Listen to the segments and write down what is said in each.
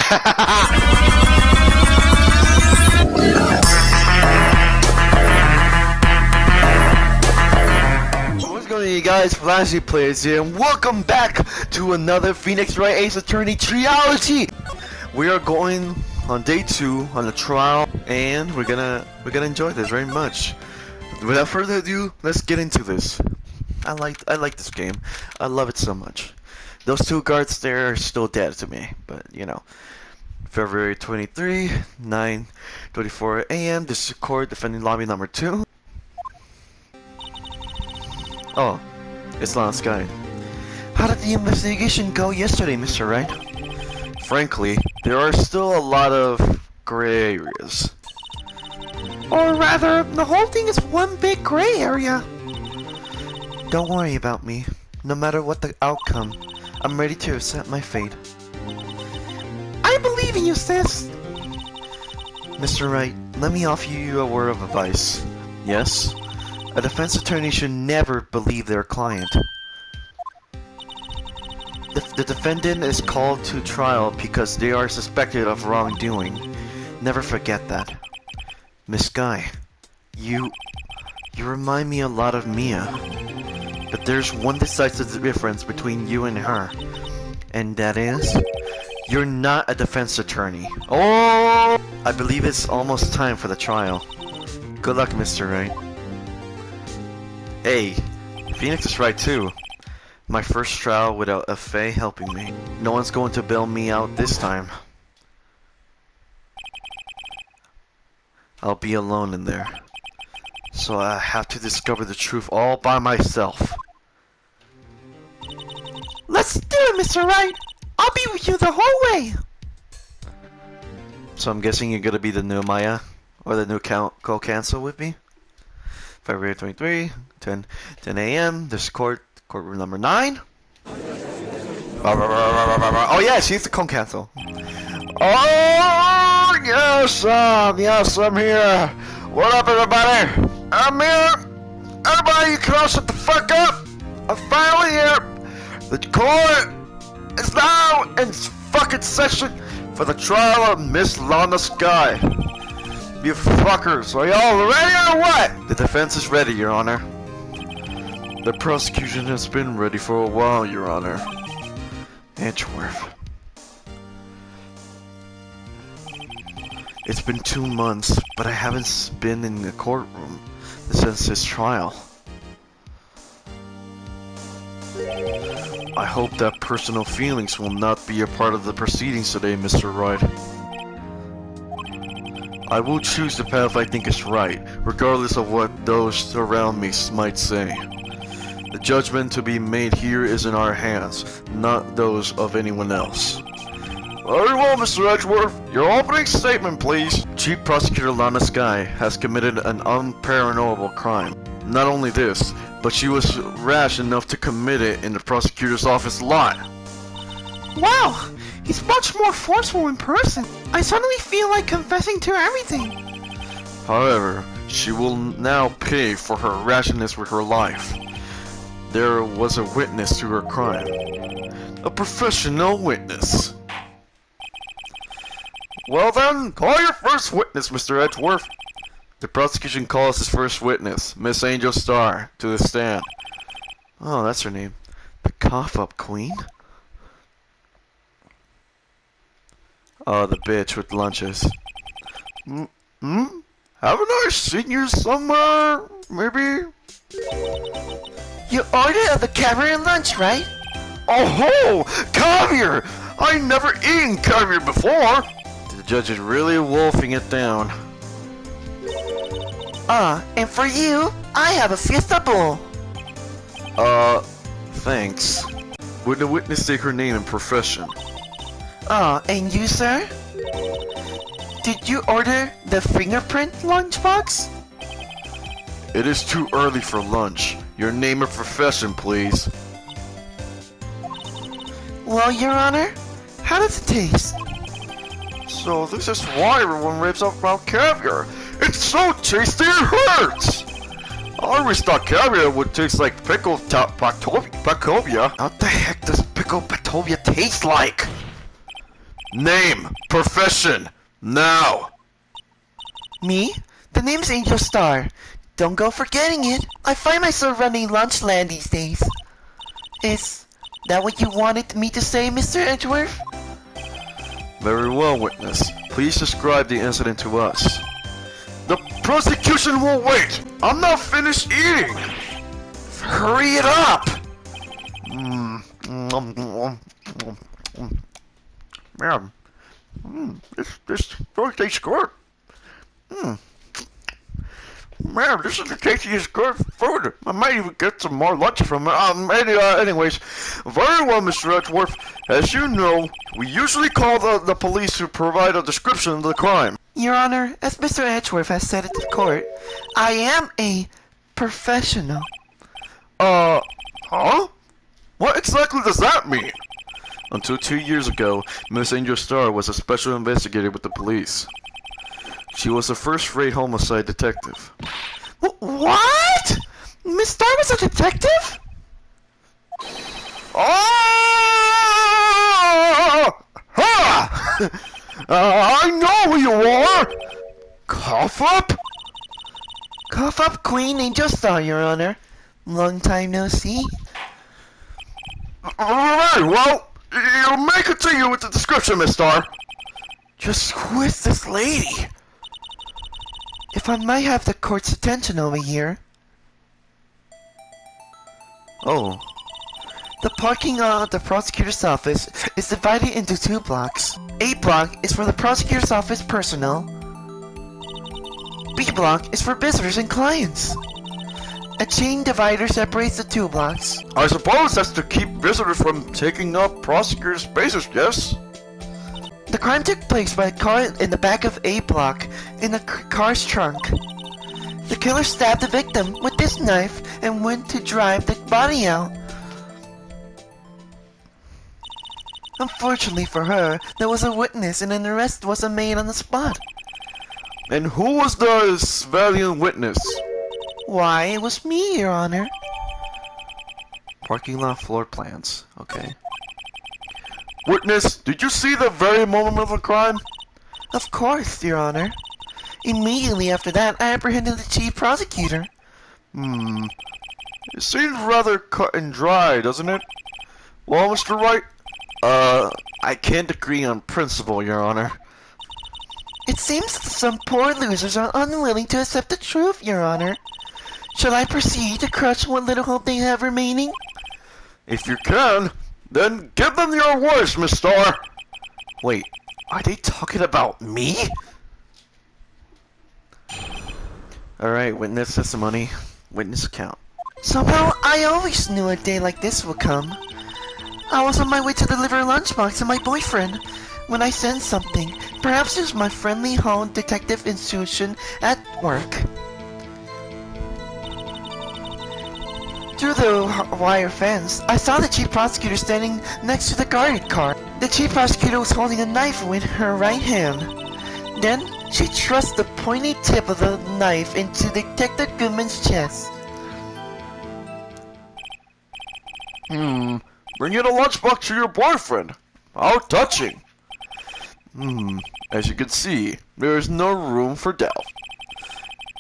What's going on, you guys? Flashzplays here, and welcome back to another Phoenix Wright Ace Attorney Trilogy. We are going on day 2 on the trial, and we're gonna enjoy this very much. Without further ado, let's get into this. I like this game. I love it so much. Those 2 guards there are still dead to me, but you know. February 23, 9:24 a.m. This is court defending lobby number 2. Oh, it's Lana's guy. How did the investigation go yesterday, Mr. Wright? Frankly, there are still a lot of gray areas. Or rather, the whole thing is one big gray area. Don't worry about me. No matter what the outcome, I'm ready to accept my fate. I believe in you, sis. Mr. Wright, let me offer you a word of advice. Yes? A defense attorney should never believe their client. The defendant is called to trial because they are suspected of wrongdoing. Never forget that. Miss Guy, you remind me a lot of Mia. But there's one decisive difference between you and her. And that is, you're not a defense attorney. Oh! I believe it's almost time for the trial. Good luck, Mr. Wright. Hey, Phoenix is right too. My first trial without a Faye helping me. No one's going to bail me out this time. I'll be alone in there. So I have to discover the truth all by myself. Let's do it, Mr. Wright! I'll be with you the whole way! So I'm guessing you're gonna be the new Maya? Or the new co-cancel with me? February 23, 10 a.m. This courtroom number 9. Oh yeah, she's the co-cancel. Oh yes, I'm here. What up, everybody? I'm here. Everybody, you can all shut the fuck up. I'm finally here. The court is now in fucking session for the trial of Miss Lana Sky. You fuckers, are y'all ready or what? The defense is ready, Your Honor. The prosecution has been ready for a while, Your Honor. Edgeworth. It's been 2 months, but I haven't been in the courtroom since his trial. I hope that personal feelings will not be a part of the proceedings today, Mr. Wright. I will choose the path I think is right, regardless of what those around me might say. The judgment to be made here is in our hands, not those of anyone else. Very well, Mr. Edgeworth. Your opening statement, please. Chief Prosecutor Lana Sky has committed an unpardonable crime. Not only this, but she was rash enough to commit it in the prosecutor's office lot. Wow, he's much more forceful in person. I suddenly feel like confessing to everything. However, she will now pay for her rashness with her life. There was a witness to her crime. A professional witness. Well then, call your first witness, Mr. Edgeworth. The prosecution calls his first witness, Miss Angel Starr, to the stand. Oh, that's her name. The cough-up queen? Oh, the bitch with lunches. Haven't I seen you somewhere? Maybe? You ordered the caviar lunch, right? Oh, caviar! I never eaten caviar before! The judge is really wolfing it down. And for you, I have a fiesta bowl. Thanks. Would the witness take her name and profession? And you, sir? Did you order the fingerprint lunchbox? It is too early for lunch. Your name and profession, please. Well, Your Honor, how does it taste? So this is why everyone raves up about caviar. It's so tasty it hurts! I always thought caviar would taste like pickled patovia. What the heck does pickled patovia taste like? Name, profession, now! Me? The name's Angel Star. Don't go forgetting it. I find myself running Lunchland these days. Is that what you wanted me to say, Mr. Edgeworth? Very well, witness. Please describe the incident to us. The prosecution will wait! I'm not finished eating! Hurry it up! Man, this really tastes good. Man, this is the tastiest good food. I might even get some more lunch from it. Anyways, very well, Mr. Edgeworth. As you know, we usually call the police to provide a description of the crime. Your Honor, as Mr. Edgeworth has said at the court, I am a professional. Huh? What exactly does that mean? Until 2 years ago, Miss Angel Star was a special investigator with the police. She was a first-rate homicide detective. What? Miss Star was a detective? Oh! Ha! I know who you are! Cough up? Cough up, Queen Angel Star, Your Honor. Long time no see. Alright, well, you may continue with the description, Miss Star. Just who is this lady? If I might have the court's attention over here. Oh. The parking lot of the prosecutor's office is divided into 2 blocks. A block is for the prosecutor's office personnel. B block is for visitors and clients. A chain divider separates the 2 blocks. I suppose that's to keep visitors from taking up prosecutors' spaces, yes? The crime took place by a car in the back of A block, in the car's trunk. The killer stabbed the victim with this knife and went to drive the body out. Unfortunately for her, there was a witness and an arrest wasn't made on the spot. And who was the valiant witness? Why, it was me, Your Honor. Parking lot floor plans, okay. Witness, did you see the very moment of the crime? Of course, Your Honor. Immediately after that, I apprehended the chief prosecutor. It seems rather cut and dry, doesn't it? Well, Mr. Wright, I can't agree on principle, Your Honor. It seems that some poor losers are unwilling to accept the truth, Your Honor. Shall I proceed to crush what little hope they have remaining? If you can, then give them your worst, Miss Star. Wait, are they talking about me? Alright, witness testimony, witness account. Somehow, I always knew a day like this would come. I was on my way to deliver a lunchbox to my boyfriend when I sensed something. Perhaps it was my friendly home detective institution at work. Through the wire fence, I saw the chief prosecutor standing next to the guarded car. The chief prosecutor was holding a knife with her right hand. Then, she thrust the pointy tip of the knife into Detective Goodman's chest. Bringing a lunchbox to your boyfriend. How touching. As you can see, there is no room for doubt.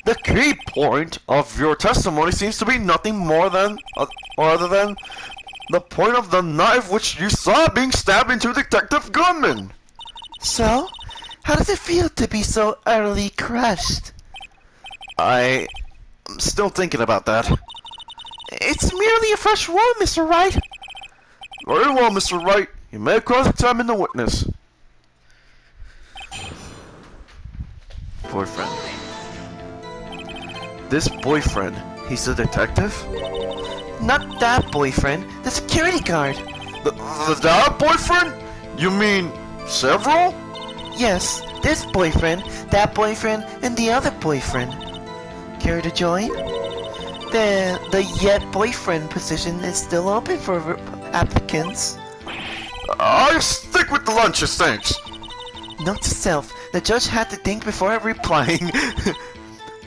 The key point of your testimony seems to be nothing more than, other than, the point of the knife which you saw being stabbed into Detective Goodman. So, how does it feel to be so utterly crushed? I'm still thinking about that. It's merely a fresh wound, Mr. Wright. Very well, Mr. Wright. You may cross-examine the witness. Boyfriend. This boyfriend, he's a detective? Not that boyfriend, the security guard. That boyfriend? You mean several? Yes, this boyfriend, that boyfriend, and the other boyfriend. Care to join? The yet boyfriend position is still open for applicants. I'll stick with the lunches, thanks. Note to self, the judge had to think before replying.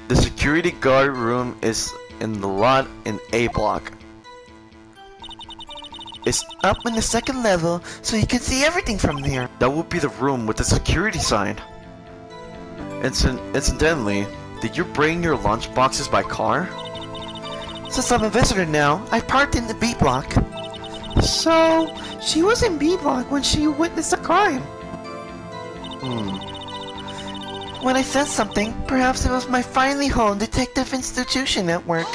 The security guard room is in the lot in A block. is up in the second level, so you can see everything from there. That would be the room with the security sign. Incidentally, did you bring your lunch boxes by car? Since I'm a visitor now, I parked in the B block. So, she was in B block when she witnessed a crime. When I said something, perhaps it was my finely honed detective institution at work.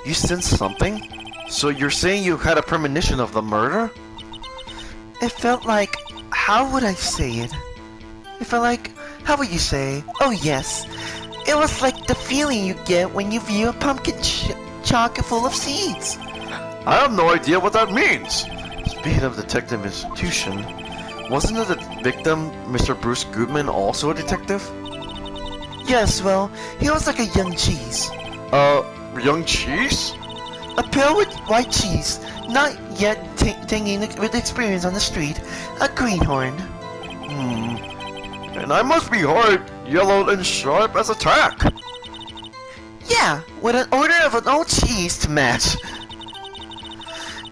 You sensed something? So you're saying you had a premonition of the murder? It felt like... how would I say it? It felt like... how would you say? Oh yes. It was like the feeling you get when you view a pumpkin chock full of seeds. I have no idea what that means. Speaking of detective institution, wasn't the victim, Mr. Bruce Goodman, also a detective? Yes, well, he was like a young cheese. Young cheese? A pale with white cheese, not yet tinging with experience on the street, a greenhorn. And I must be hard, yellow and sharp as a tack. Yeah, with an order of an old cheese to match.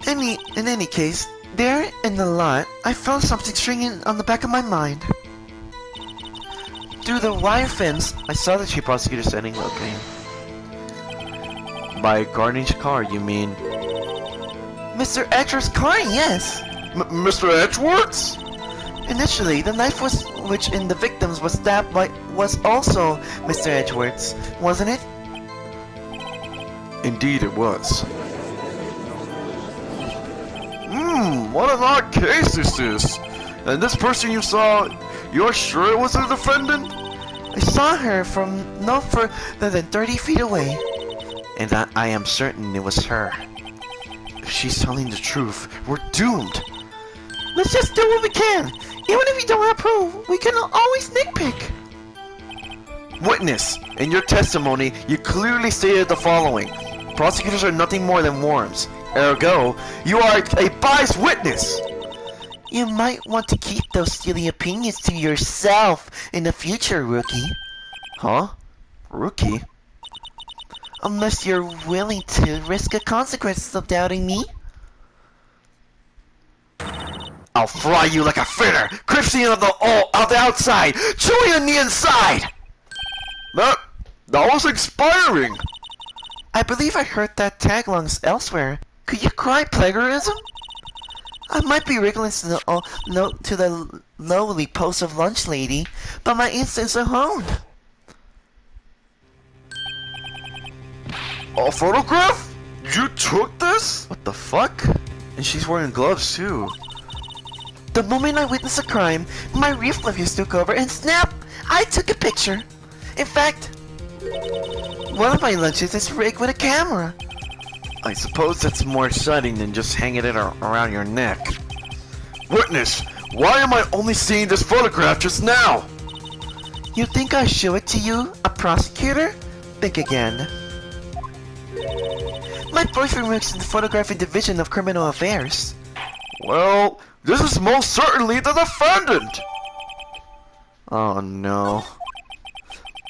In any case, there in the lot, I felt something stringing on the back of my mind. Through the wire fence, I saw the chief prosecutor standing looking. By Garney's car, you mean? Mr. Edgeworth's car, yes. Mr. Edgeworth's? Initially, the knife which in the victims was stabbed by was also Mr. Edgeworth's, wasn't it? Indeed it was. What an odd case this is. And this person you saw, you're sure it was the defendant? I saw her from no further than 30 feet away. And I am certain it was her. If she's telling the truth, we're doomed. Let's just do what we can. Even if we don't have proof, we can always nitpick. Witness, in your testimony, you clearly stated the following. Prosecutors are nothing more than worms. Ergo, you are a biased witness. You might want to keep those steely opinions to yourself in the future, rookie. Huh? Rookie? Unless you're willing to risk the consequences of doubting me. I'll fry you like a fritter, crispy on the outside, chewy on the inside. That was inspiring. I believe I heard that tagline elsewhere. Could you cry plagiarism? I might be wriggling to the lowly post of lunch lady, but my instincts are honed. A photograph? You took this? What the fuck? And she's wearing gloves too. The moment I witnessed a crime, my reflexes took over and snap! I took a picture. In fact, one of my lunches is rigged with a camera. I suppose that's more exciting than just hanging it around your neck. Witness, why am I only seeing this photograph just now? You think I show it to you, a prosecutor? Think again. My boyfriend works in the photographic division of criminal affairs. Well, this is most certainly the defendant! Oh no.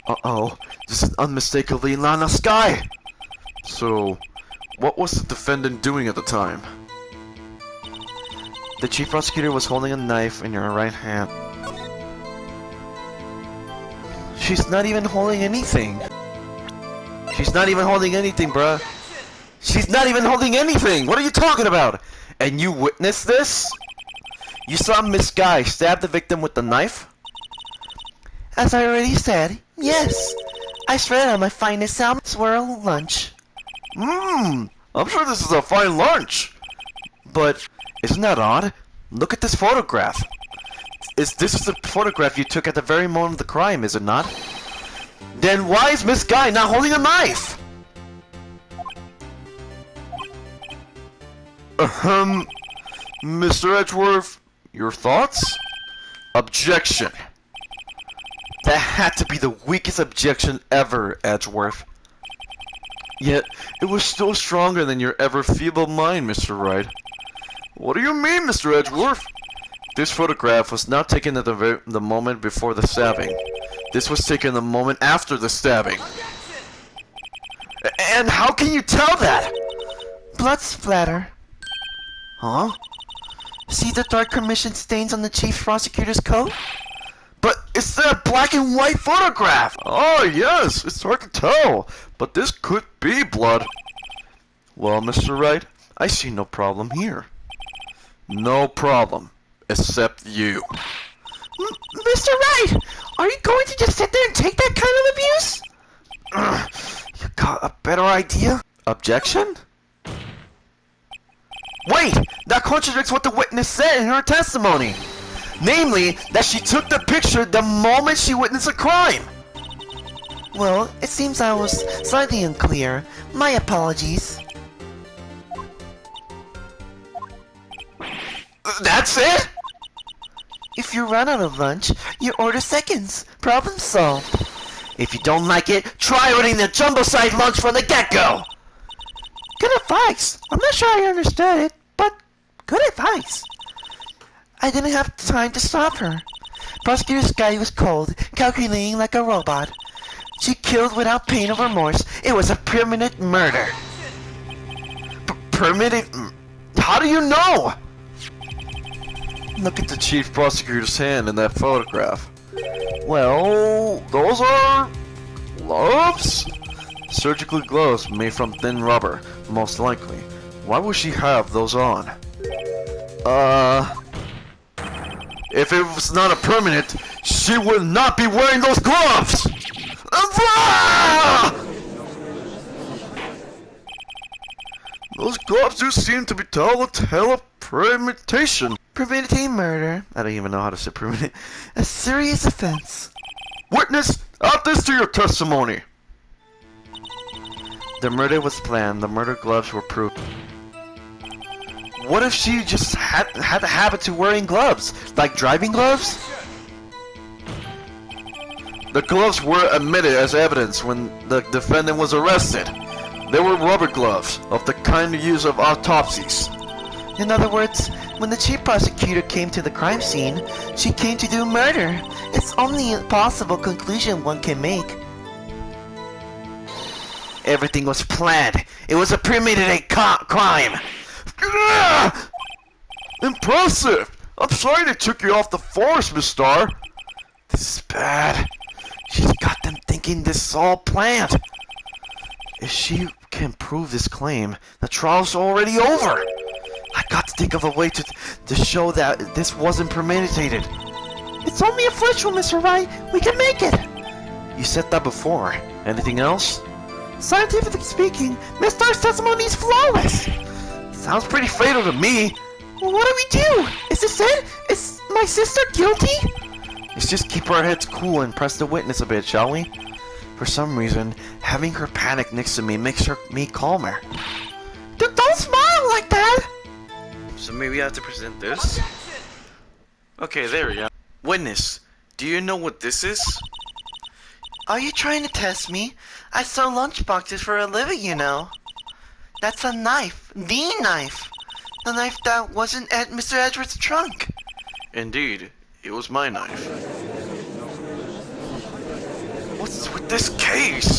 Uh-oh, this is unmistakably Lana Sky! So, what was the defendant doing at the time? The chief prosecutor was holding a knife in your right hand. She's not even holding anything. She's not even holding anything, bruh. She's not even holding anything! What are you talking about? And you witnessed this? You saw Miss Guy stab the victim with the knife? As I already said, yes. I shredded on my finest salmon swirl lunch. I'm sure this is a fine lunch. But isn't that odd? Look at this photograph. This is the photograph you took at the very moment of the crime, is it not? Then why is Miss Guy not holding a knife? Mr. Edgeworth, your thoughts? Objection. That had to be the weakest objection ever, Edgeworth. Yet, it was still stronger than your ever feeble mind, Mr. Wright. What do you mean, Mr. Edgeworth? This photograph was not taken at the moment before the stabbing. This was taken the moment after the stabbing. And how can you tell that? blood splatter. Huh? See the dark commission stains on the chief prosecutor's coat? But it's that black and white photograph! Oh, yes, it's hard to tell, but this could be blood. Well, Mr. Wright, I see no problem here. No problem, except you. Mr. Wright, are you going to just sit there and take that kind of abuse? You got a better idea? Objection? Wait! That contradicts what the witness said in her testimony! Namely, that she took the picture the moment she witnessed a crime! Well, it seems I was slightly unclear. My apologies. That's it? If you run out of lunch, you order seconds. Problem solved. If you don't like it, try ordering the jumbo-sized lunch from the get-go! Good advice. I'm not sure I understood it, but good advice. I didn't have time to stop her. Prosecutor Sky was cold, calculating like a robot. She killed without pain or remorse. It was a permanent murder. Permitted? How do you know? Look at the chief prosecutor's hand in that photograph. Well, those are gloves? Surgical gloves made from thin rubber, most likely. Why would she have those on? If it was not a permanent, she would not be wearing those gloves! Those gloves do seem to be tell a tale of premeditation. Premeditated murder. I don't even know how to say premeditate. A serious offense. Witness, add this to your testimony. The murder was planned. The murder gloves were proof. What if she just had the habit to wearing gloves? Like driving gloves? The gloves were admitted as evidence when the defendant was arrested. They were rubber gloves, of the kind used of autopsies. In other words, when the chief prosecutor came to the crime scene, she came to do murder. It's only a possible conclusion one can make. Everything was planned. It was a premeditated crime. Impressive! I'm sorry they took you off the force, Miss Starr. This is bad. She's got them thinking this is all planned. If she can prove this claim, the trial's already over. I got to think of a way to show that this wasn't premeditated. It's only a flesh wound, Mr. Wright. We can make it. You said that before. Anything else? Scientifically speaking, Miss Starr's testimony is flawless. Sounds pretty fatal to me. Well, what do we do? Is this it? Is my sister guilty? Let's just keep our heads cool and press the witness a bit, shall we? For some reason, having her panic next to me makes me calmer. Don't smile like that! So maybe I have to present this? Okay, there we go. Witness, do you know what this is? Are you trying to test me? I sell lunchboxes for a living, you know. That's a knife. The knife. The knife that wasn't at Mr. Edwards' trunk. Indeed, it was my knife. What's with this case?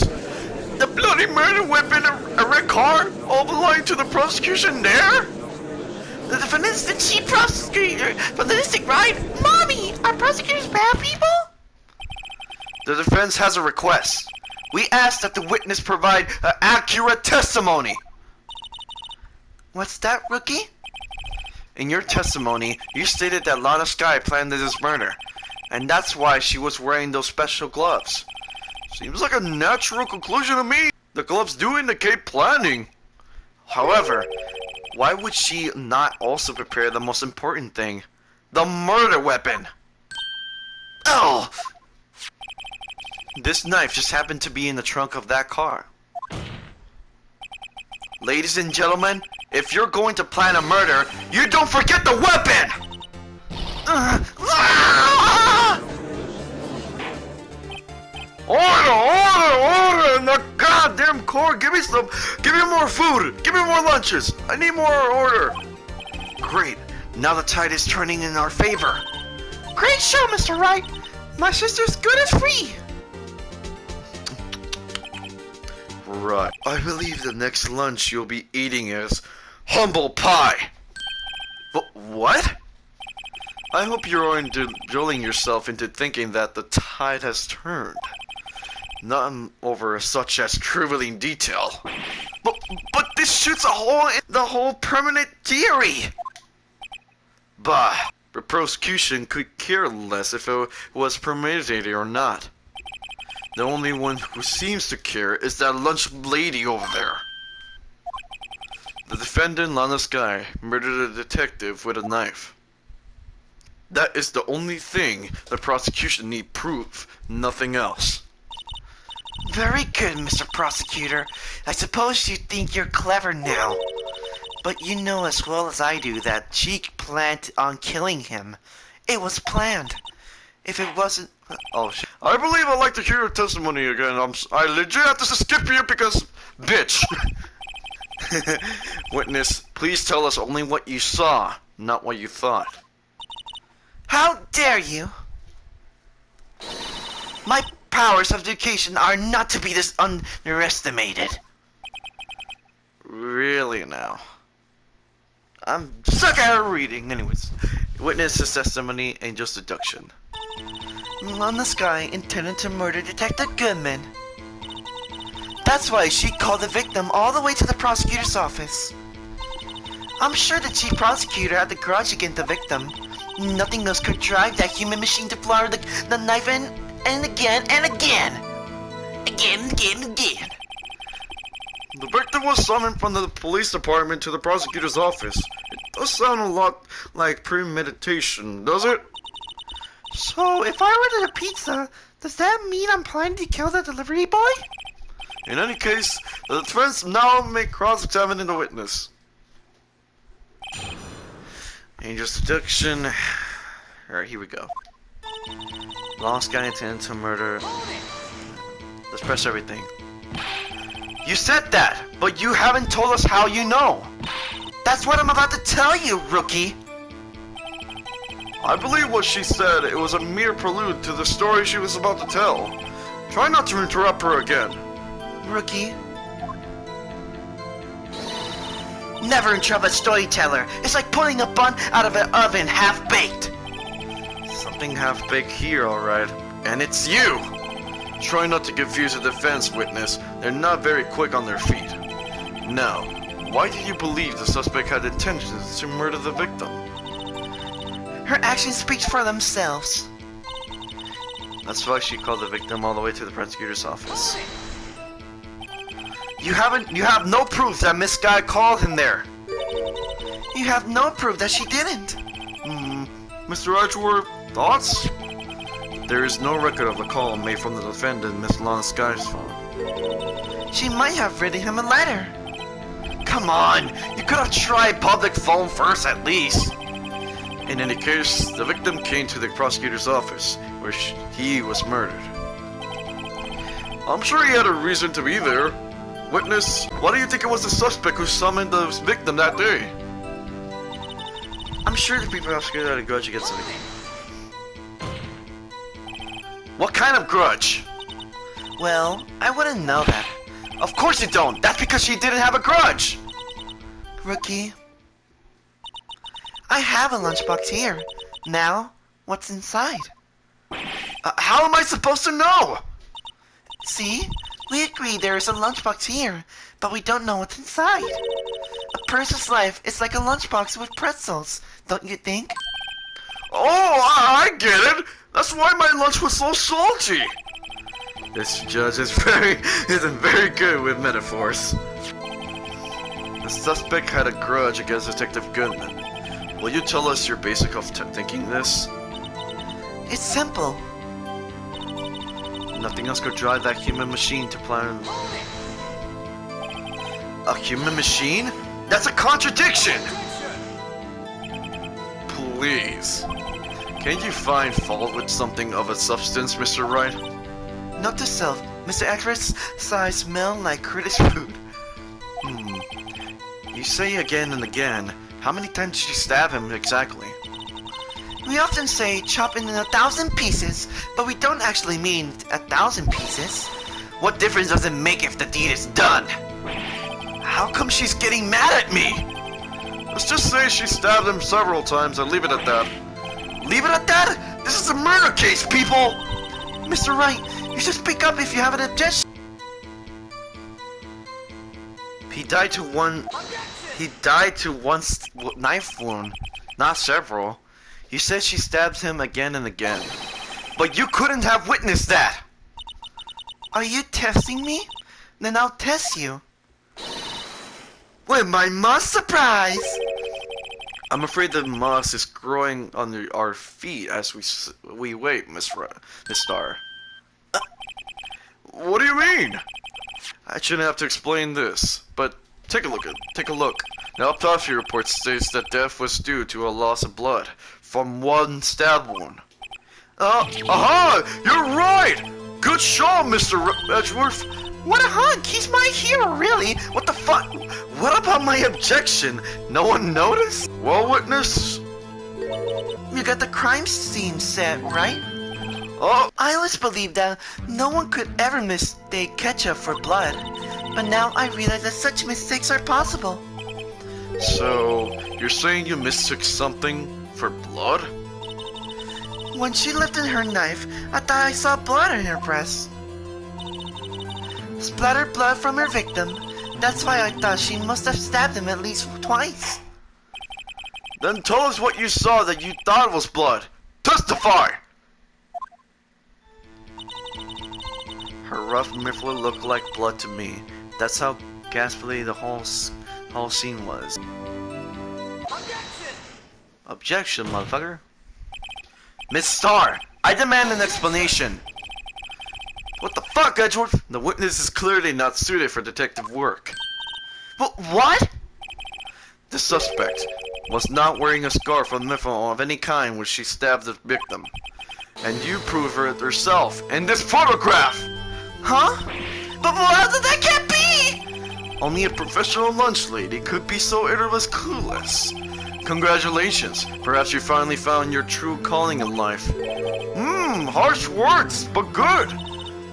The bloody murder weapon, a red car, all belonging to the prosecution there? The defendant is the chief prosecutor from the district, right? Mommy, are prosecutors bad people? The defense has a request. We ask that the witness provide an accurate testimony. What's that, rookie? In your testimony, you stated that Lana Sky planned this murder, and that's why she was wearing those special gloves. Seems like a natural conclusion to me. The gloves do indicate planning. However, why would she not also prepare the most important thing? The murder weapon! Oh! This knife just happened to be in the trunk of that car. Ladies and gentlemen, if you're going to plan a murder, you don't forget the weapon! Order in the goddamn court! Give me more food! Give me more lunches! I need more order! Great, now the tide is turning in our favor. Great show, Mr. Wright! My sister's good as free! Right. I believe the next lunch you'll be eating is humble pie. What? I hope you're drilling yourself into thinking that the tide has turned. Not over such as trivial detail. But this shoots a hole in the whole permanent theory! Bah, the prosecution could care less if it was premeditated or not. The only one who seems to care is that lunch lady over there. The defendant, Lana Sky, murdered a detective with a knife. That is the only thing the prosecution need prove, nothing else. Very good, Mr. Prosecutor. I suppose you think you're clever now. But you know as well as I do that she planned on killing him. It was planned. If it wasn't... Oh, shit. I believe I'd like to hear your testimony again. I legit have to skip you because... Bitch! Witness, please tell us only what you saw, not what you thought. How dare you? My powers of education are not to be this underestimated. Really now? I'm stuck at reading. Anyways, witness's testimony and just deduction. Lana Sky intended to murder Detective Goodman. That's why she called the victim all the way to the prosecutor's office. I'm sure the chief prosecutor had the grudge against the victim. Nothing else could drive that human machine to fire the knife in and again and again. Again and again and again. The victim was summoned from the police department to the prosecutor's office. It does sound a lot like premeditation, does it? So, if I ordered a pizza, does that mean I'm planning to kill the delivery boy? In any case, the defense now may cross-examine the witness. And just deduction. Alright, here we go. Lost guy intended to murder. Let's press everything. You said that, but you haven't told us how you know. That's what I'm about to tell you, rookie. I believe what she said. It was a mere prelude to the story she was about to tell. Try not to interrupt her again. Rookie. Never interrupt a storyteller. It's like pulling a bun out of an oven half-baked. Something half-baked here, alright. And it's you! Try not to confuse the defense witness. They're not very quick on their feet. Now, why do you believe the suspect had intentions to murder the victim? Her actions speak for themselves. That's why she called the victim all the way to the prosecutor's office. You have no proof that Miss Guy called him there. You have no proof that she didn't. Mr. Edgeworth, thoughts? There is no record of a call made from the defendant, Miss Lana Sky's phone. She might have written him a letter. Come on, you could have tried public phone first at least. In any case, the victim came to the prosecutor's office, where he was murdered. I'm sure he had a reason to be there. Witness, why do you think it was the suspect who summoned the victim that day? I'm sure the prosecutor had a grudge against the victim. What kind of grudge? Well, I wouldn't know that. Of course you don't! That's because she didn't have a grudge! Rookie. I have a lunchbox here. Now, what's inside? How am I supposed to know? See? We agree there is a lunchbox here, but we don't know what's inside. A person's life is like a lunchbox with pretzels, don't you think? Oh, I get it! That's why my lunch was so salty! This judge isn't very good with metaphors. The suspect had a grudge against Detective Goodman. Will you tell us your basic of thinking this? It's simple. Nothing else could drive that human machine to plan... A human machine? That's a contradiction! Please. Can't you find fault with something of a substance, Mr. Wright? Note to self, Mr. Actress size smell like British food. You say again and again. How many times did you stab him exactly? We often say chop it in 1,000 pieces, but we don't actually mean 1,000 pieces. What difference does it make if the deed is done? How come she's getting mad at me? Let's just say she stabbed him several times and leave it at that. Leave it at that? This is a murder case, people! Mr. Wright, you should speak up if you have an objection. He died to one knife wound, not several. You said she stabbed him again and again. But you couldn't have witnessed that! Are you testing me? Then I'll test you. With my moss surprise! I'm afraid the moss is growing under our feet as we wait, Miss Star. What do you mean? I shouldn't have to explain this, but take a look. The autopsy report states that death was due to a loss of blood from one stab wound. Aha! You're right! Good shot, Mr. Edgeworth! What a hunk! He's my hero, really! What the fuck? What about my objection? No one noticed? Well, witness? You got the crime scene set, right? Oh! I always believed that no one could ever mistake ketchup for blood. But now I realize that such mistakes are possible. So, you're saying you mistook something for blood? When she lifted her knife, I thought I saw blood on her breast. Splattered blood from her victim. That's why I thought she must have stabbed him at least twice. Then tell us what you saw that you thought was blood. Testify! Her rough muffler looked like blood to me. That's how ghastly the whole scene was. Objection, motherfucker. Miss Starr, I demand an explanation. What the fuck, Edgeworth? The witness is clearly not suited for detective work. But what? The suspect was not wearing a scarf or uniform of any kind when she stabbed the victim. And you prove it yourself in this photograph! Huh? But that can't be! Only a professional lunch lady could be so utterly clueless. Congratulations, perhaps you finally found your true calling in life. Harsh words, but good.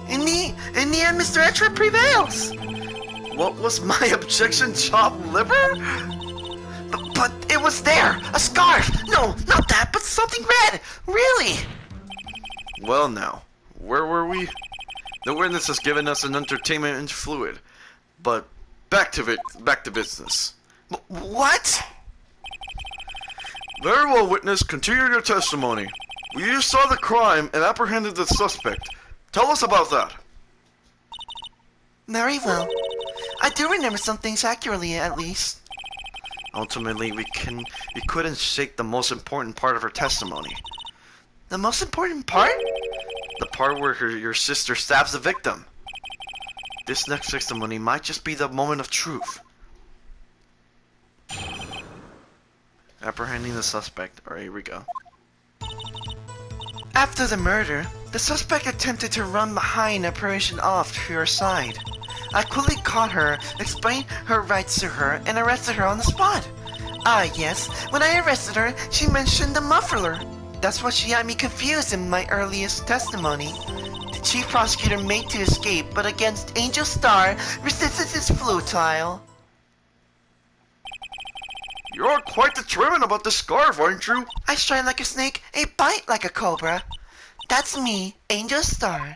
In the end, Mr. Edgeworth prevails. What was my objection, chopped liver? But it was there, a scarf. No, not that, but something red. Really? Well now, where were we? The witness has given us an entertainment fluid, but back to business. What? Very well, witness. Continue your testimony. You saw the crime and apprehended the suspect. Tell us about that. Very well. I do remember some things accurately, at least. Ultimately, we couldn't shake the most important part of her testimony. The most important part? The part where your sister stabs the victim. This next testimony might just be the moment of truth. Apprehending the suspect. Alright, here we go. After the murder, the suspect attempted to run behind a person off to her side. I quickly caught her, explained her rights to her, and arrested her on the spot. Ah, yes, when I arrested her, she mentioned the muffler. That's what she had me confused in my earliest testimony. The chief prosecutor made to escape, but against Angel Star, resisted his futile. You're quite determined about the scarf, aren't you? I strike like a snake, I bite like a cobra. That's me, Angel Star.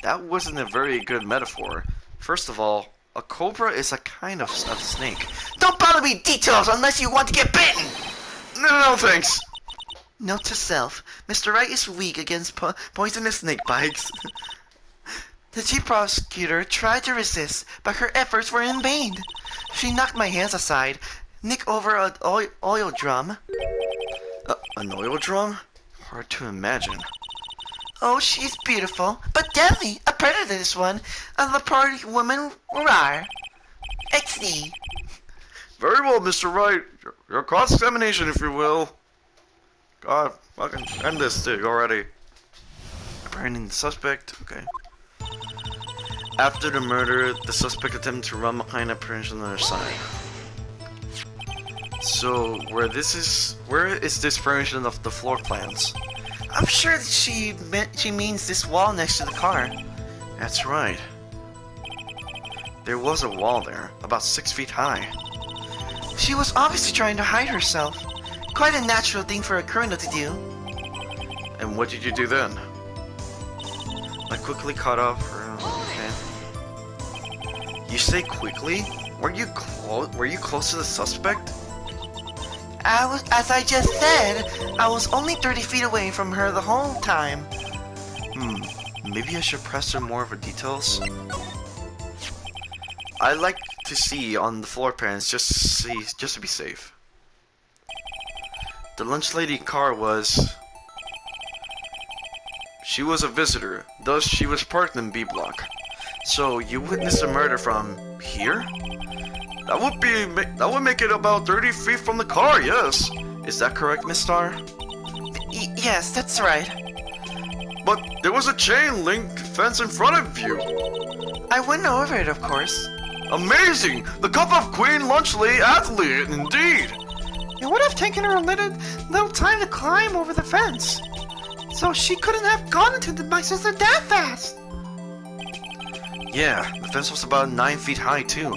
That wasn't a very good metaphor. First of all, a cobra is a kind of snake. Don't bother me with details unless you want to get bitten! No, thanks. Note to self, Mr. Wright is weak against poisonous snake bites. The chief prosecutor tried to resist, but her efforts were in vain. She knocked my hands aside, nicked over an oil drum. An oil drum? Hard to imagine. Oh, she's beautiful, but deadly. A predator, this one. A leopard woman, rawr. XD. Very well, Mr. Wright. Your cross-examination, if you will. God, fucking end this thing already. Apprehending the suspect. Okay. After the murder, the suspect attempted to run behind a person on the other side. So, where is this version of the floor plans? I'm sure that she means this wall next to the car. That's right. There was a wall there, about 6 feet high. She was obviously trying to hide herself. Quite a natural thing for a criminal to do. And what did you do then? I quickly cut off her. Okay. You say quickly? Were you close to the suspect? As I just said, I was only 30 feet away from her the whole time. Maybe I should press her more of her details. I like to see on the floor plans just to be safe. The lunch lady car was... She was a visitor, thus she was parked in B block. So you witnessed a murder from here? That would make it about 30 feet from the car, yes. Is that correct, Miss Star? Yes, that's right. But there was a chain link fence in front of you. I went over it, of course. Amazing! The cup of Queen Lunch Lady athlete, indeed. It would have taken her a little time to climb over the fence. So she couldn't have gotten to my sister that fast. Yeah, the fence was about 9 feet high too.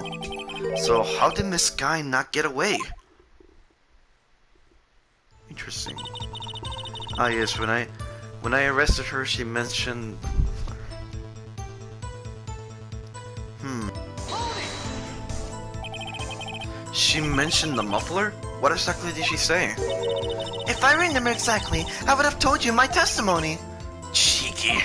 So how did Miss Guy not get away? Interesting. Ah yes, when I arrested her, she mentioned... She mentioned the muffler? What exactly did she say? If I remember exactly, I would have told you my testimony. Cheeky.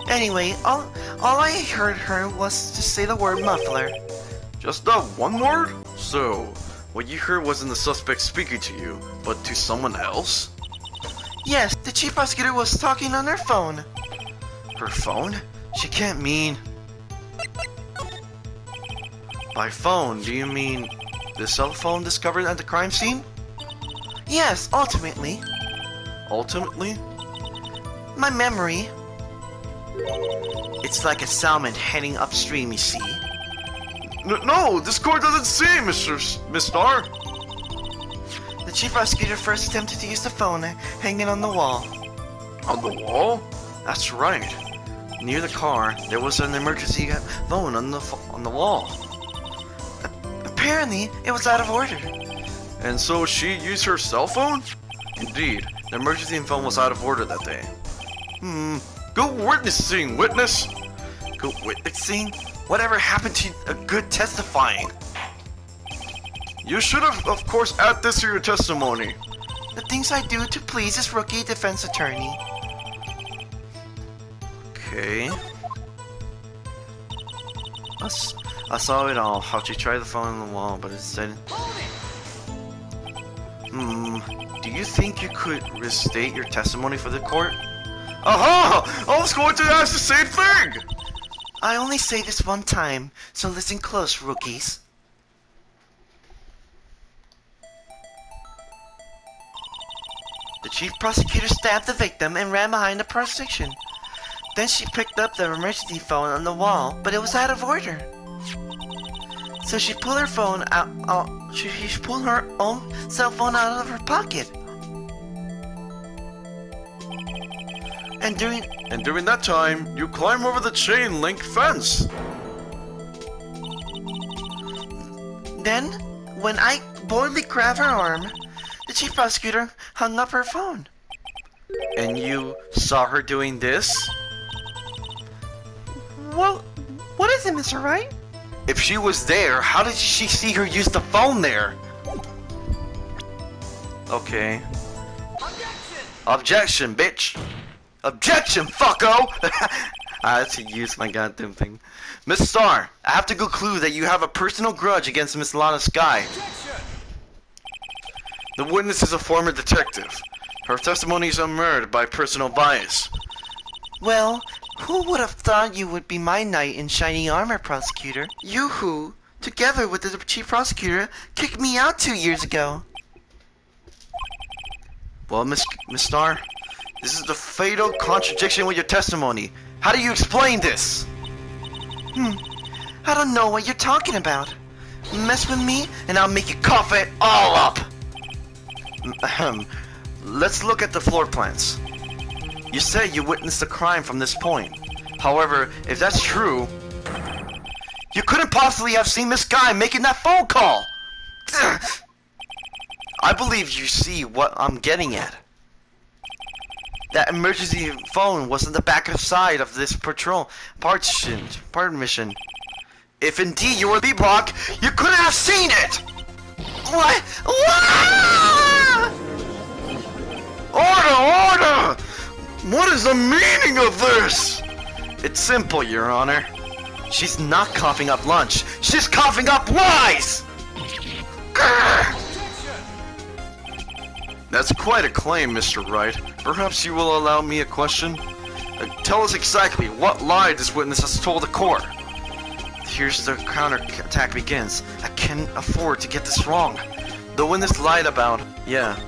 Anyway, all I heard her was to say the word muffler. Just that one word? So, what you heard wasn't the suspect speaking to you, but to someone else? Yes, the chief prosecutor was talking on her phone. Her phone? She can't mean... By phone, do you mean the cell phone discovered at the crime scene? Yes, ultimately. Ultimately? My memory. It's like a salmon heading upstream, you see. No, this court doesn't see, Miss Star. The chief prosecutor first attempted to use the phone hanging on the wall. On the wall? That's right. Near the car, there was an emergency phone on the wall. Apparently, it was out of order. And so she used her cell phone? Indeed, the emergency phone was out of order that day. Good witnessing, witness! Good witnessing? Whatever happened to a good testifying? You should have, of course, added this to your testimony. The things I do to please this rookie defense attorney. Okay. I saw it all, how she tried the phone on the wall, but instead... Do you think you could restate your testimony for the court? Aha! I was going to ask the same thing! I only say this one time, so listen close, rookies. The chief prosecutor stabbed the victim and ran behind the prosecution. Then she picked up the emergency phone on the wall, but it was out of order. So she pulled her phone out. She pulled her own cell phone out of her pocket. And during that time, you climb over the chain link fence. Then, when I boldly grabbed her arm, the chief prosecutor hung up her phone. And you saw her doing this? Well, what is it, Mr. Wright? If she was there, how did she see her use the phone there? Okay. Objection, bitch! Objection, fucko! I had to use my goddamn thing. Miss Starr, I have to conclude that you have a personal grudge against Miss Lana Sky. The witness is a former detective. Her testimony is unmirrored by personal bias. Well, who would have thought you would be my knight in shiny armor, prosecutor? You who, together with the chief prosecutor, kicked me out 2 years ago. Well, Miss Starr, this is the fatal contradiction with your testimony. How do you explain this? I don't know what you're talking about. Mess with me, and I'll make you cough it All up! Let's look at the floor plans. You said you witnessed the crime from this point. However, if that's true, you couldn't possibly have seen Miss Guy making that phone call! I believe you see what I'm getting at. That emergency phone was in the back of side of this part mission. If indeed you were B block, you couldn't have seen it! What? Order! What is the meaning of this? It's simple, Your Honor. She's not coughing up lunch. She's coughing up lies! Grr! That's quite a claim, Mr. Wright. Perhaps you will allow me a question? Tell us exactly what lie this witness has told the court. Here's the counterattack begins. I can't afford to get this wrong. The witness lied about... Yeah.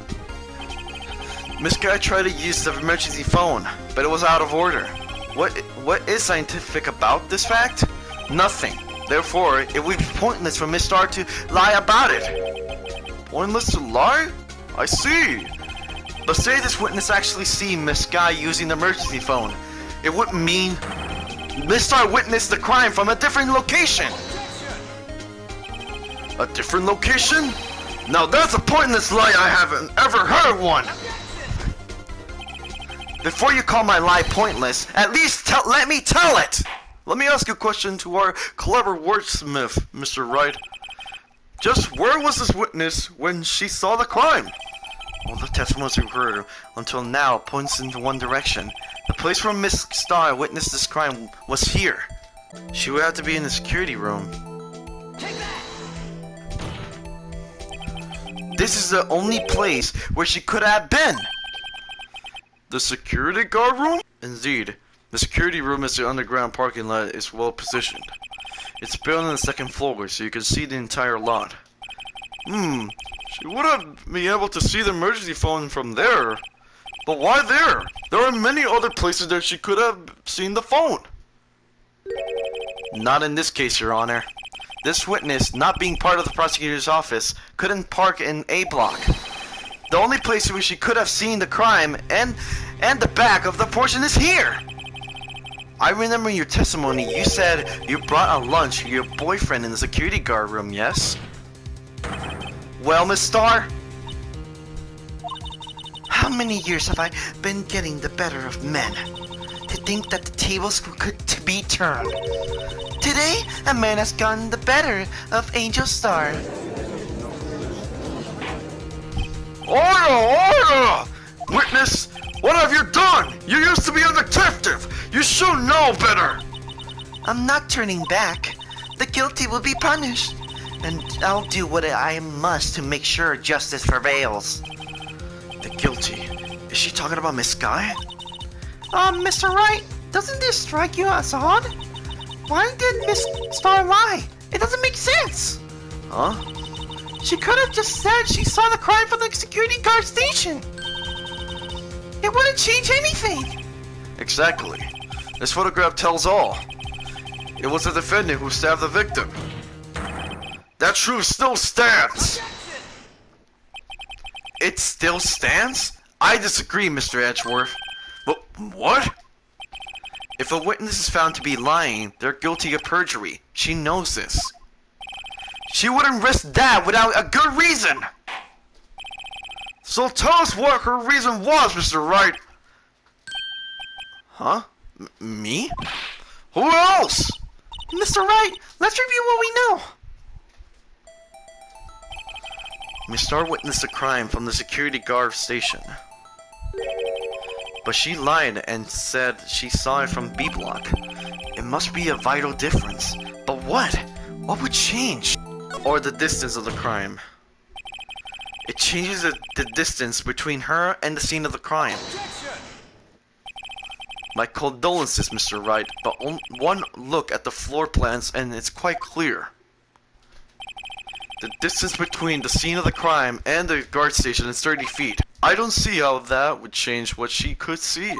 Miss Guy tried to use the emergency phone, but it was out of order. What is scientific about this fact? Nothing. Therefore, it would be pointless for Miss Star to lie about it. Pointless to lie? I see. But say this witness actually see Miss Guy using the emergency phone. It would mean Miss Star witnessed the crime from a different location. A different location? Now that's a pointless lie. I haven't ever heard one. Before you call my lie pointless, at least let me tell it! Let me ask a question to our clever wordsmith, Mr. Wright. Just where was this witness when she saw the crime? Well, the testimony we heard until now points into one direction. The place where Miss Star witnessed this crime was here. She would have to be in the security room. This is the only place where she could have been. The security guard room? Indeed. The security room is the underground parking lot is well positioned. It's built on the second floor so you can see the entire lot. She would have been able to see the emergency phone from there. But why there? There are many other places that she could have seen the phone. Not in this case, Your Honor. This witness, not being part of the prosecutor's office, couldn't park in A block. The only place where she could have seen the crime and the back of the portion is here. I remember your testimony. You said you brought a lunch to your boyfriend in the security guard room, yes? Well, Miss Star? How many years have I been getting the better of men? To think that the tables could be turned. Today, a man has gotten the better of Angel Star. Order! Witness, what have you done? You used to be a detective. You should know better. I'm not turning back. The guilty will be punished. And I'll do what I must to make sure justice prevails. The guilty? Is she talking about Miss Guy? Mr. Wright, doesn't this strike you as odd? Why did Miss Star lie? It doesn't make sense. Huh? She could have just said she saw the crime from the security guard station. It wouldn't change anything. Exactly. This photograph tells all. It was the defendant who stabbed the victim. That truth still stands. It still stands? I disagree, Mr. Edgeworth. But what? If a witness is found to be lying, they're guilty of perjury. She knows this. She wouldn't risk that without a good reason. So tell us what her reason was, Mr. Wright. Huh? Me? Who else? Mr. Wright, let's review what we know. Miss Star witnessed the crime from the security guard station. But she lied and said she saw it from B block. It must be a vital difference. But what? What would change? Or the distance of the crime. It changes the distance between her and the scene of the crime. My condolences, Mr. Wright, but one look at the floor plans and it's quite clear. The distance between the scene of the crime and the guard station is 30 feet. I don't see how that would change what she could see.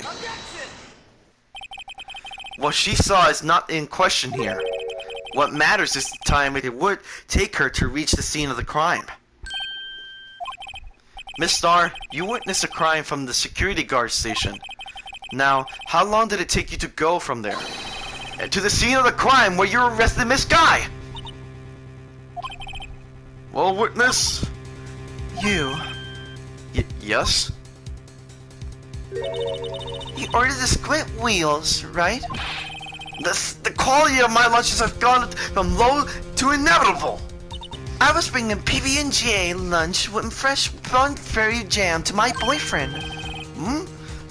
What she saw is not in question here. What matters is the time it would take her to reach the scene of the crime. Miss Star, you witnessed a crime from the security guard station. Now, how long did it take you to go from there? To the scene of the crime where you arrested Miss Guy? Well, witness? You. Yes? You ordered the squid wheels, right? The quality of my lunches have gone from low to inevitable. I was bringing PB&J lunch with fresh berry jam to my boyfriend.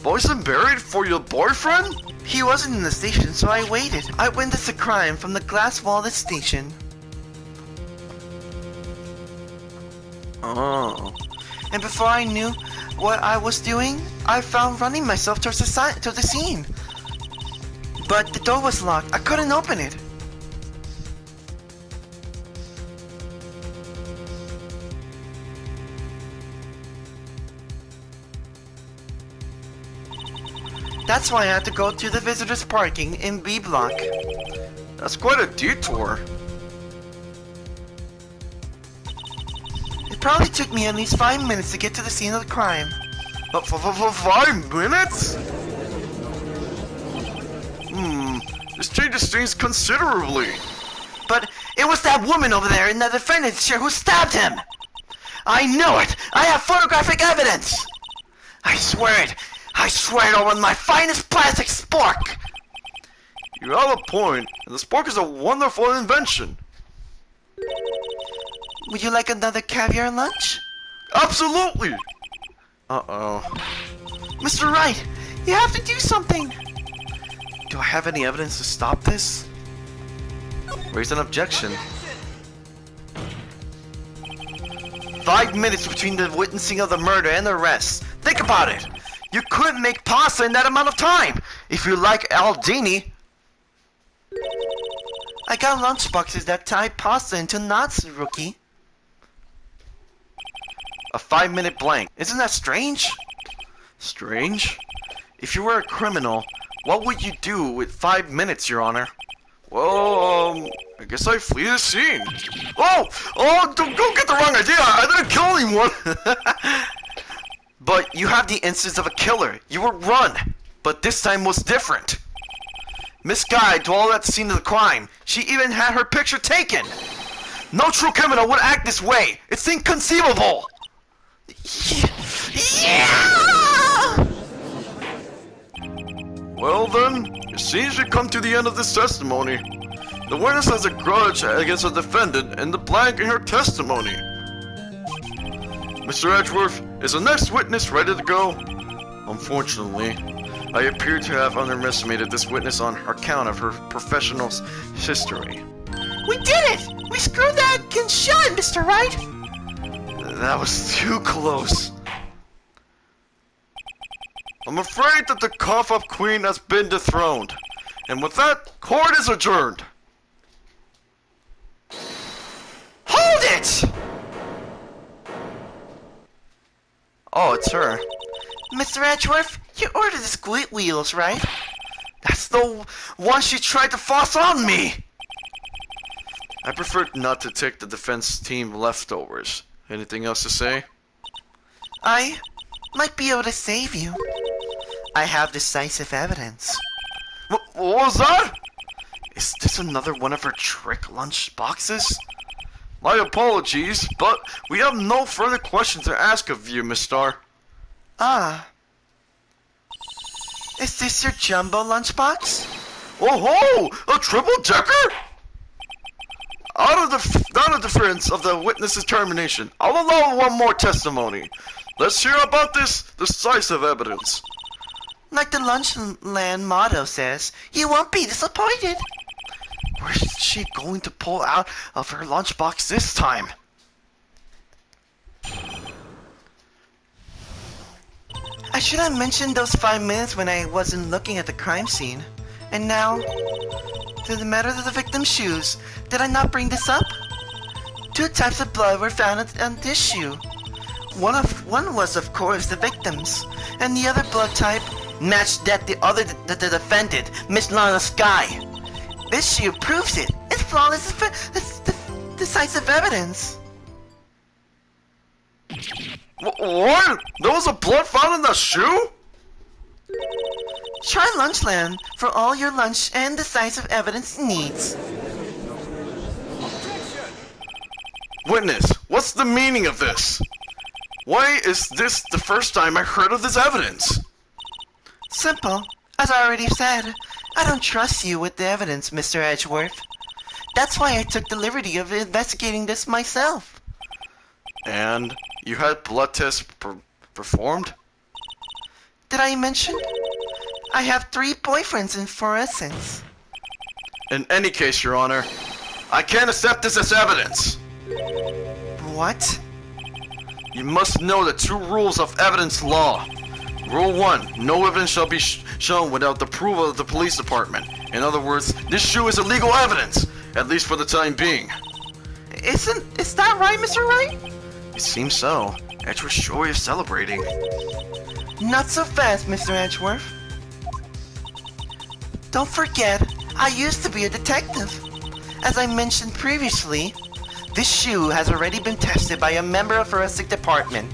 Boysenberry for your boyfriend? He wasn't in the station, so I waited. I witnessed the crime from the glass wall of the station. Oh. And before I knew what I was doing, I found running myself towards the scene. But the door was locked. I couldn't open it. That's why I had to go to the visitors parking in B block. That's quite a detour. It probably took me at least 5 minutes to get to the scene of the crime. For 5 minutes? This changes things considerably. But it was that woman over there in the defendant's chair who stabbed him! I know it! I have photographic evidence! I swear it! I swear it on my finest plastic spork! You have a point, and the spork is a wonderful invention. Would you like another caviar lunch? Absolutely! Uh-oh. Mr. Wright, you have to do something! Do I have any evidence to stop this? Raise an objection. 5 minutes between the witnessing of the murder and the arrest. Think about it! You couldn't make pasta in that amount of time! If you like Aldini. I got lunchboxes that tie pasta into knots, rookie. A 5-minute blank. Isn't that strange? Strange? If you were a criminal, what would you do with 5 minutes, Your Honor? Well, I guess I flee the scene. Oh, don't get the wrong idea. I didn't kill anyone. But you have the instance of a killer. You were run. But this time was different. Miss Guy dwelled at the scene of the crime. She even had her picture taken. No true criminal would act this way. It's inconceivable. Yeah! Well then, it seems we come to the end of this testimony. The witness has a grudge against the defendant and the blank in her testimony. Mr. Edgeworth, is the next witness ready to go? Unfortunately, I appear to have underestimated this witness on account of her professional history. We did it! We screwed that can shut, Mr. Wright! That was too close. I'm afraid that the cough-up queen has been dethroned. And with that, court is adjourned. Hold it! Oh, it's her. Mr. Edgeworth, you ordered the squid wheels, right? That's the one she tried to force on me! I prefer not to take the defense team leftovers. Anything else to say? I might be able to save you. I have decisive evidence. What was that? Is this another one of her trick lunch boxes? My apologies, but we have no further questions to ask of you, Miss Starr. Ah. Is this your jumbo lunchbox? Oh ho! A triple-decker? Out of defense of the witness's termination, I'll allow one more testimony. Let's hear about this decisive evidence. Like the Lunchland motto says, you won't be disappointed. Where's she going to pull out of her lunchbox this time? I should have mentioned those 5 minutes when I wasn't looking at the crime scene. And now, to the matter of the victim's shoes, did I not bring this up? 2 types of blood were found on this shoe. One was, of course, the victim's, and the other blood type matched that the defendant, Miss Lana Sky. This shoe proves it. It's flawless, decisive evidence. What? There was a blood found in the shoe? Try Lunchland for all your lunch and decisive evidence needs. Witness, what's the meaning of this? Why is this the first time I heard of this evidence? Simple. As I already said, I don't trust you with the evidence, Mr. Edgeworth. That's why I took the liberty of investigating this myself. And you had blood tests performed? Did I mention? I have 3 boyfriends in forensics. In any case, Your Honor, I can't accept this as evidence. What? You must know the 2 rules of evidence law. Rule 1, no evidence shall be shown without the approval of the police department. In other words, this shoe is illegal evidence, at least for the time being. Is that right, Mr. Wright? It seems so. Edgeworth sure is celebrating. Not so fast, Mr. Edgeworth. Don't forget, I used to be a detective. As I mentioned previously, this shoe has already been tested by a member of the forensic department.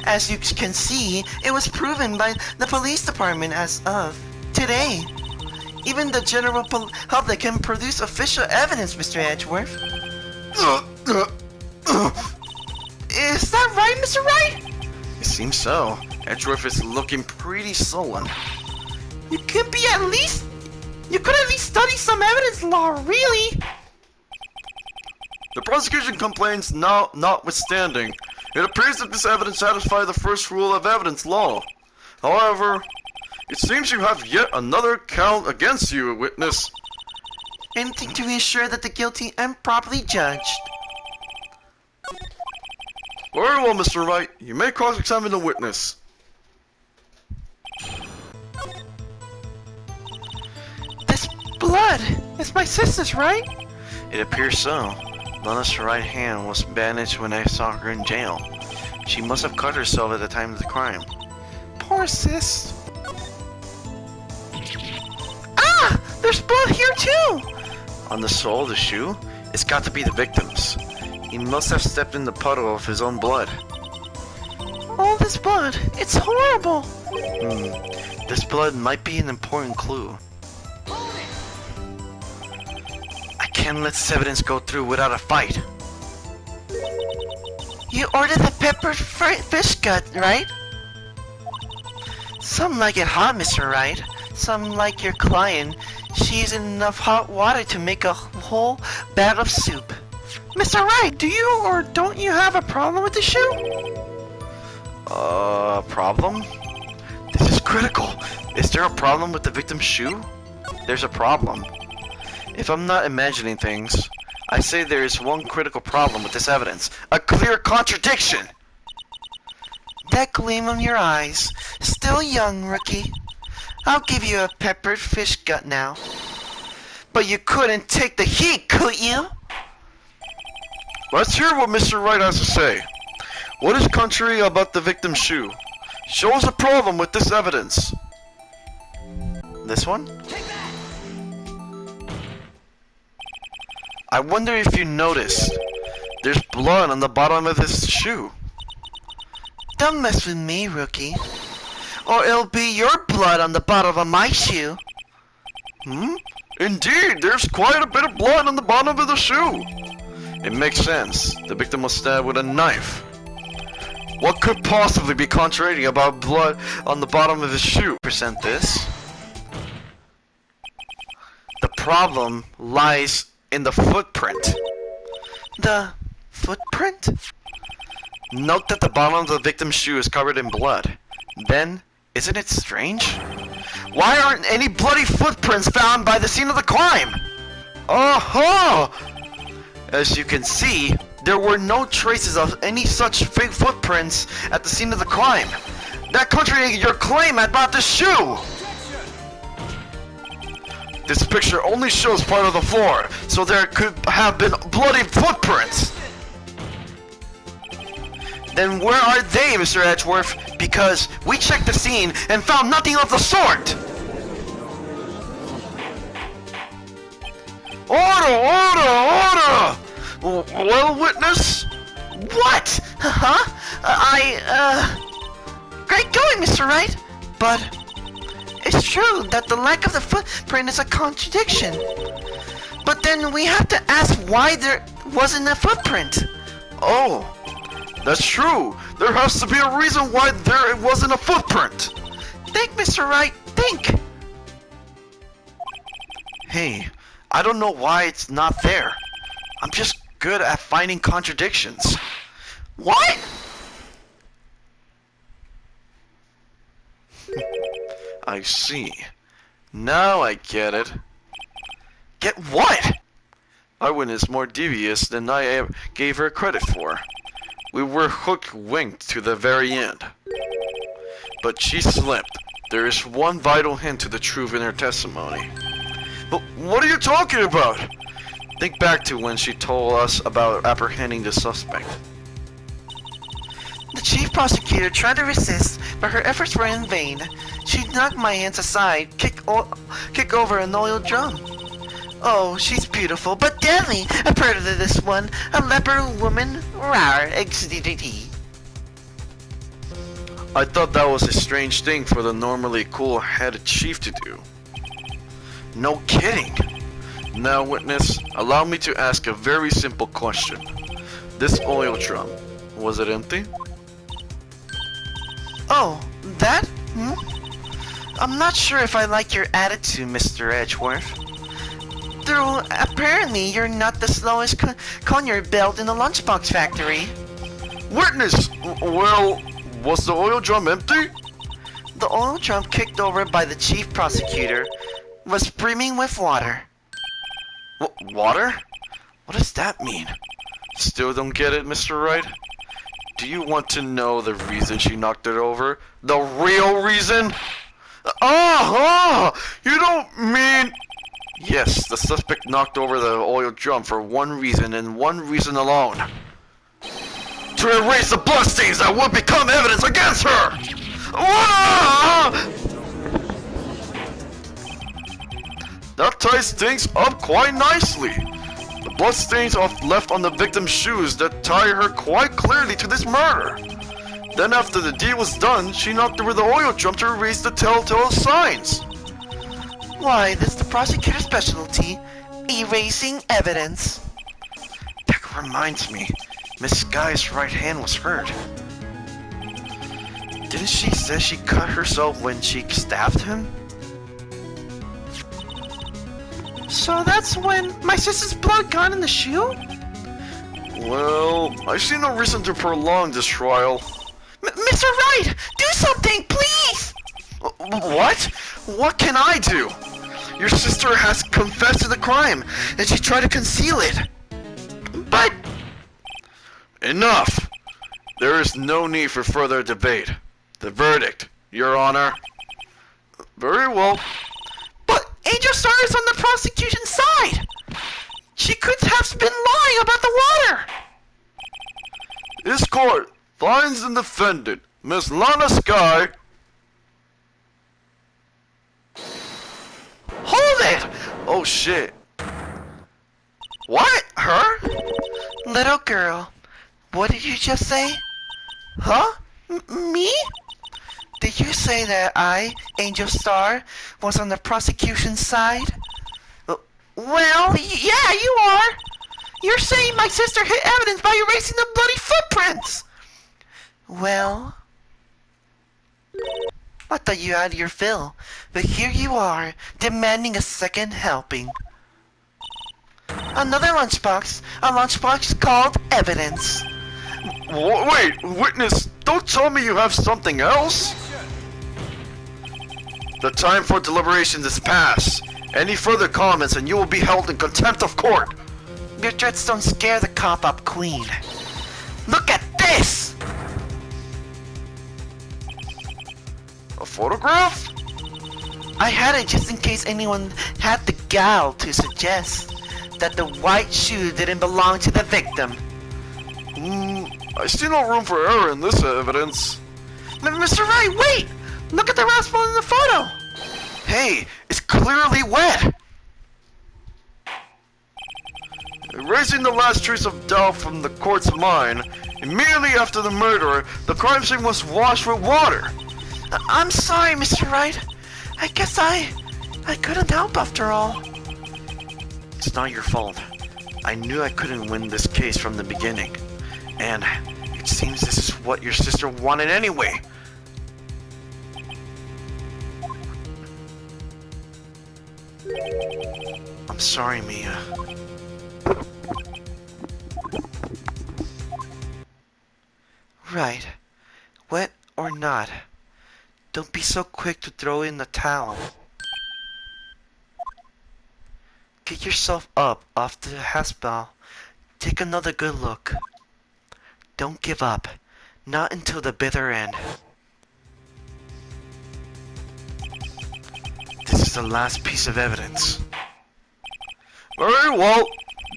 As you can see, it was proven by the police department as of today. Even the general public can produce official evidence, Mr. Edgeworth. Is that right, Mr. Wright? It seems so. Edgeworth is looking pretty sullen. You could at least study some evidence law, really. The prosecution complains notwithstanding, it appears that this evidence satisfies the first rule of evidence law. However, it seems you have yet another count against you, witness. Anything to ensure that the guilty and properly judged. Very well, Mr. Wright. You may cross-examine the witness. This blood is my sister's, right? It appears so. Luna's right hand was bandaged when I saw her in jail. She must have cut herself at the time of the crime. Poor sis. Ah! There's blood here too! On the sole of the shoe? It's got to be the victim's. He must have stepped in the puddle of his own blood. All this blood, it's horrible! This blood might be an important clue. I can't let this evidence go through without a fight. You ordered the peppered fish gut, right? Some like it hot, Mr. Wright. Some like your client. She used enough hot water to make a whole bag of soup. Mr. Wright, do you or don't you have a problem with the shoe? Problem? This is critical. Is there a problem with the victim's shoe? There's a problem. If I'm not imagining things, I say there is one critical problem with this evidence. A clear contradiction! That gleam in your eyes. Still young, rookie. I'll give you a peppered fish gut now. But you couldn't take the heat, could you? Let's hear what Mr. Wright has to say. What is contrary about the victim's shoe? Show us a problem with this evidence. This one? I wonder if you noticed. There's blood on the bottom of this shoe. Don't mess with me, rookie. Or it'll be your blood on the bottom of my shoe. Indeed, there's quite a bit of blood on the bottom of the shoe. It makes sense. The victim was stabbed with a knife. What could possibly be contrary about blood on the bottom of his shoe? Present this. The problem lies in the footprint. The footprint? Note that the bottom of the victim's shoe is covered in blood. Then, isn't it strange? Why aren't any bloody footprints found by the scene of the crime? As you can see, there were no traces of any such fake footprints at the scene of the crime. That contradicts your claim about the shoe! This picture only shows part of the floor, so there could have been bloody footprints! Then where are they, Mr. Edgeworth? Because we checked the scene and found nothing of the sort! Order! Well, witness? What? Great going, Mr. Wright. But It's true that the lack of the footprint is a contradiction. But then we have to ask why there wasn't a footprint. Oh, that's true. There has to be a reason why there wasn't a footprint. Think, Mr. Wright, think. Hey, I don't know why it's not there. I'm just good at finding contradictions. What? I see. Now I get it. Get what? Eyewitness more devious than I gave her credit for. We were hook-winked to the very end. But she slipped. There is one vital hint to the truth in her testimony. But what are you talking about? Think back to when she told us about apprehending the suspect. The chief prosecutor tried to resist, but her efforts were in vain. She knocked my hands aside, kick over an oil drum. Oh, she's beautiful, but deadly. A predator, this one. A leopard woman. Rawr. XDDD. I thought that was a strange thing for the normally cool-headed chief to do. No kidding. Now, witness, allow me to ask a very simple question. This oil drum, was it empty? Oh, that? I'm not sure if I like your attitude, Mr. Edgeworth. Though, apparently, you're not the slowest conveyor belt in the lunchbox factory. Witness! Well, was the oil drum empty? The oil drum kicked over by the chief prosecutor was brimming with water. Water? What does that mean? Still don't get it, Mr. Wright? Do you want to know the reason she knocked it over? The real reason? You don't mean... Yes, the suspect knocked over the oil drum for one reason and one reason alone. To erase the bloodstains that would become evidence against her! That ties things up quite nicely. The bloodstains are left on the victim's shoes that tie her quite clearly to this murder. Then after the deed was done, she knocked over the oil drum to erase the telltale signs. Why, that's the prosecutor's specialty, erasing evidence. That reminds me, Miss Skye's right hand was hurt. Didn't she say she cut herself when she stabbed him? So that's when my sister's blood got in the shoe? Well, I see no reason to prolong this trial. Mr. Wright, do something, please! What? What can I do? Your sister has confessed to the crime, and she tried to conceal it. But... Enough! There is no need for further debate. The verdict, Your Honor. Very well. But Angel Star is on the prosecution's side! She could have been lying about the water! This court finds the defendant, Miss Lana Skye. Hold it! Oh shit. What? Her? Little girl, what did you just say? Huh? Me? Did you say that I, Angel Star, was on the prosecution's side? Well, yeah, you are! You're saying my sister hid evidence by erasing the bloody footprints! Well... I thought you had your fill, but here you are, demanding a second helping. Another lunchbox, a lunchbox called evidence. Wait, witness, don't tell me you have something else? The time for deliberations is past. Any further comments and you will be held in contempt of court. Your threats don't scare the cop-up queen. Look at this! A photograph? I had it just in case anyone had the gall to suggest that the white shoe didn't belong to the victim. I see no room for error in this evidence. Mr. Wright, wait! Look at the rascal in the photo! Hey, it's clearly wet! Erasing the last trace of doubt from the court's mind, immediately after the murder, the crime scene was washed with water. I'm sorry, Mr. Wright. I guess I couldn't help after all. It's not your fault. I knew I couldn't win this case from the beginning. And it seems this is what your sister wanted anyway. I'm sorry, Mia. Right. Wet or not, don't be so quick to throw in the towel. Get yourself up off the hospital. Take another good look. Don't give up. Not until the bitter end. This is the last piece of evidence. Very well.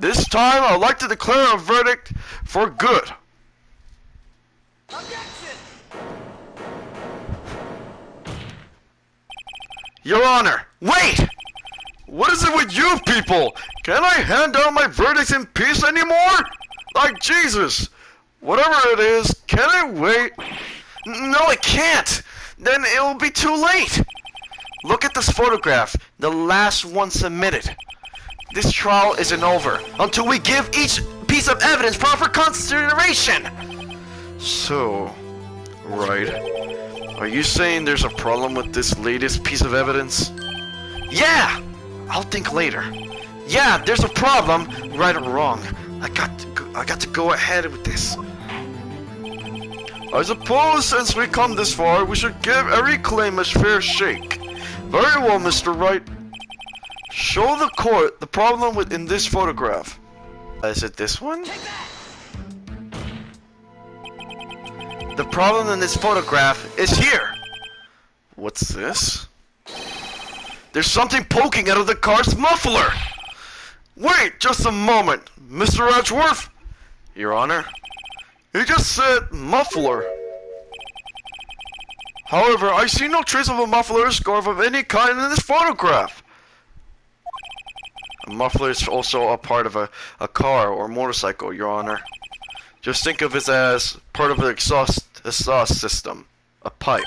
This time I'd like to declare a verdict for good. Objection! Your Honor, wait! What is it with you people? Can I hand down my verdicts in peace anymore? Like Jesus! Whatever it is, can I wait? No, I can't! Then it'll be too late! Look at this photograph, the last one submitted. This trial isn't over until we give each piece of evidence proper consideration! So, Wright, are you saying there's a problem with this latest piece of evidence? Yeah! I'll think later. Yeah, there's a problem, right or wrong. I got to go ahead with this. I suppose since we come this far, we should give every claim a fair shake. Very well, Mr. Wright. Show the court the problem in this photograph. Is it this one? The problem in this photograph is here. What's this? There's something poking out of the car's muffler. Wait just a moment, Mr. Edgeworth. Your Honor, he just said muffler. However, I see no trace of a muffler or scarf of any kind in this photograph. A muffler is also a part of a car or motorcycle, Your Honor. Just think of it as part of the exhaust system. A pipe.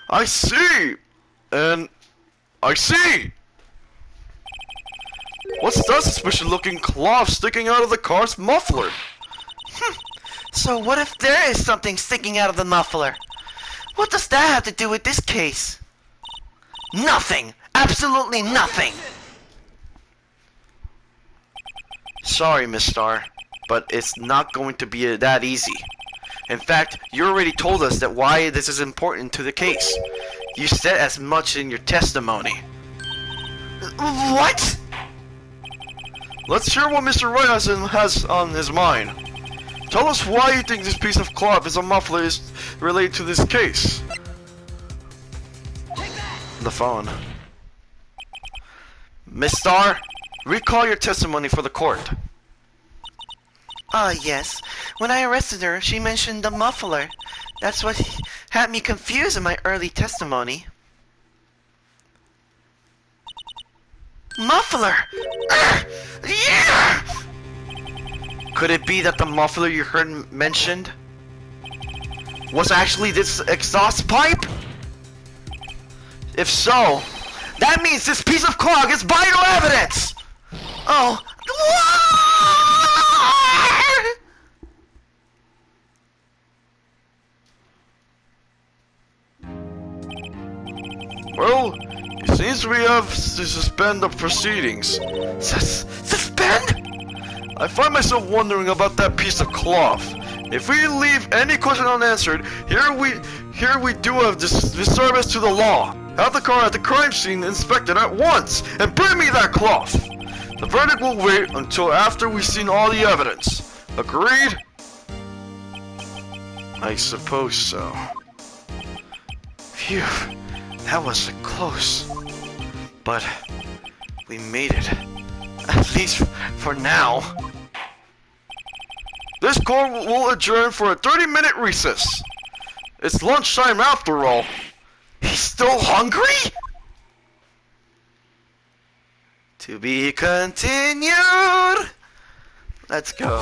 I see! And I see! What's that suspicious looking cloth sticking out of the car's muffler? So what if there is something sticking out of the muffler? What does that have to do with this case? Nothing! Absolutely nothing! Sorry, Miss Starr, but it's not going to be that easy. In fact, you already told us that why this is important to the case. You said as much in your testimony. What? Let's hear what Mr. Wright has on his mind. Tell us why you think this piece of cloth is a muffler is related to this case. The phone. Miss Starr, recall your testimony for the court. Yes. When I arrested her, she mentioned the muffler. That's what had me confused in my early testimony. Muffler! Yeah! Could it be that the muffler you heard mentioned was actually this exhaust pipe? If so, that means this piece of cloth is vital evidence! Oh. Well, it seems we have to suspend the proceedings. Suspend? I find myself wondering about that piece of cloth. If we leave any question unanswered, here we do a disservice to the law. Have the car at the crime scene inspected at once, and bring me that cloth. The verdict will wait until after we've seen all the evidence. Agreed? I suppose so. Phew, that was close. But we made it. At least for now. This court will adjourn for a 30-minute recess. It's lunchtime after all. He's still hungry? To be continued. Let's go.